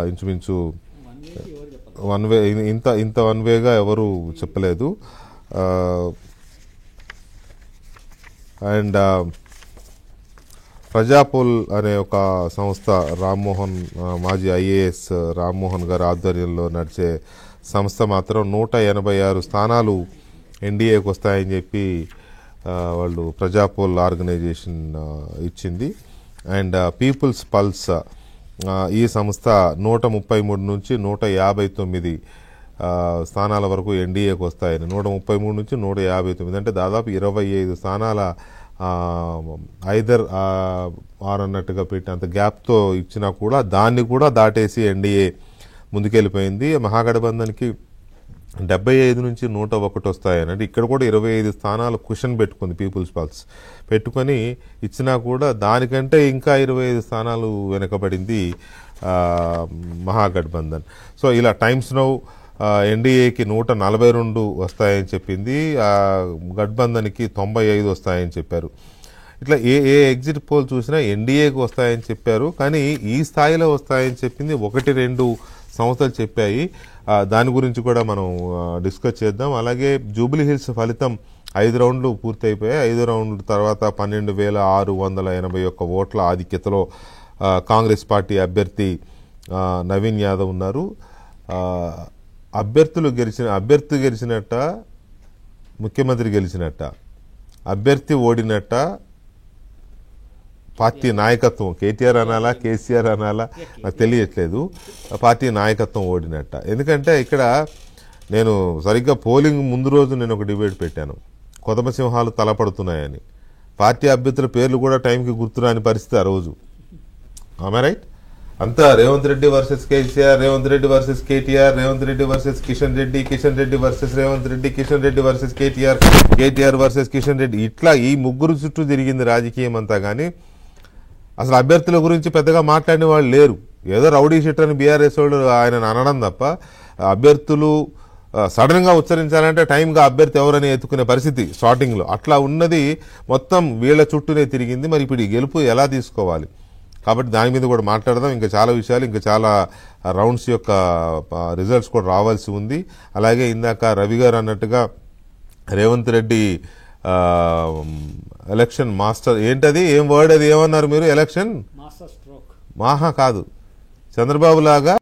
ఇంచుమించు one way ఇంత one వేగా ఎవరు చెప్పలేదు. అండ్ ప్రజాపోల్ అనే ఒక సంస్థ రామ్మోహన్ మాజీ ఐఏఎస్ రామ్మోహన్ గారి ఆధ్వర్యంలో నడిచే సంస్థ మాత్రం 186 స్థానాలు ఎన్డీఏకి వస్తాయని చెప్పి వాళ్ళు ప్రజాపోల్ ఆర్గనైజేషన్ ఇచ్చింది. అండ్ పీపుల్స్ పల్స్ ఈ సంస్థ 133 నుంచి 159 స్థానాల వరకు ఎన్డీఏకి వస్తాయని, 133 నుంచి 159 అంటే దాదాపు 25 స్థానాల ఐదర్ ఆర్ అన్నట్టుగా పెట్టినంత గ్యాప్తో ఇచ్చినా కూడా దాన్ని కూడా దాటేసి ఎన్డీఏ ముందుకెళ్ళిపోయింది. మహాగఠబంధన్కి 75 నుంచి 101 వస్తాయని, అంటే ఇక్కడ కూడా 25 స్థానాలు కుషన్ పెట్టుకుంది పీపుల్స్ పల్స్ పెట్టుకొని ఇచ్చినా కూడా దానికంటే ఇంకా 25 స్థానాలు వెనకబడింది మహాగఠబంధన్. సో ఇలా టైమ్స్ నౌ ఎన్డీఏకి 142 వస్తాయని చెప్పింది, గఠబంధన్కి 95 వస్తాయని చెప్పారు. ఇట్లా ఏ ఎగ్జిట్ పోల్ చూసినా ఎన్డీఏకి వస్తాయని చెప్పారు, కానీ ఈ స్థాయిలో వస్తాయని చెప్పింది 1-2 సంస్థలు చెప్పాయి. దాని గురించి కూడా మనం డిస్కస్ చేద్దాం. అలాగే జూబ్లీ హిల్స్ ఫలితం 5 రౌండ్లు పూర్తయిపోయాయి. 5 రౌండ్ల తర్వాత 12,681 ఓట్ల ఆధిక్యతలో కాంగ్రెస్ పార్టీ అభ్యర్థి నవీన్ యాదవ్ ఉన్నారు. అభ్యర్థి గెలిచినట్ట, ముఖ్యమంత్రి గెలిచినట్ట, అభ్యర్థి ఓడినట్ట, పార్టీ నాయకత్వం కేటీఆర్ అనాలా కేసీఆర్ అనాలా నాకు తెలియట్లేదు, పార్టీ నాయకత్వం ఓడినట్ట. ఎందుకంటే ఇక్కడ నేను సరిగ్గా పోలింగ్ ముందు రోజు నేను ఒక డిబేట్ పెట్టాను, కొదమ సింహాలు తలపడుతున్నాయని. పార్టీ అభ్యర్థుల పేర్లు కూడా టైంకి గుర్తురాని పరిస్థితి ఆ రోజు. ఆమె రైట్? అంతా Revanth Reddy versus KCR, Revanth Reddy versus KTR, Revanth Reddy versus Kishan Reddy, Kishan Reddy versus Revanth Reddy, Kishan Reddy versus KTR, KTR versus Kishan Reddy. ఇట్లా ఈ ముగ్గురు చుట్టూ తిరిగింది రాజకీయం అంతా. కానీ అసలు అభ్యర్థుల గురించి పెద్దగా మాట్లాడిన వాళ్ళు లేరు. ఏదో రౌడీ షీటర్ అని బీఆర్ఎస్ వాళ్ళు ఆయన అనడం తప్ప అభ్యర్థులు సడన్ గా ఉచ్చరించాలంటే టైంగా అభ్యర్థి ఎవరని ఎత్తుకునే పరిస్థితి స్టార్టింగ్లో అట్లా ఉన్నది. మొత్తం వీళ్ళ చుట్టూనే తిరిగింది. మరి ఇప్పుడు ఈ గెలుపు ఎలా తీసుకోవాలి కాబట్టి దాని మీద కూడా మాట్లాడదాం. ఇంకా చాలా విషయాలు, ఇంకా చాలా రౌండ్స్ యొక్క రిజల్ట్స్ కూడా రావాల్సి ఉంది. అలాగే ఇందాక రవి గారు అన్నట్టుగా రేవంత్ రెడ్డి ఎలక్షన్ మాస్టర్ ఏంటది, ఏం వర్డ్ అది, ఏమన్నారు మీరు? ఎలక్షన్ మాహా కాదు, చంద్రబాబు లాగా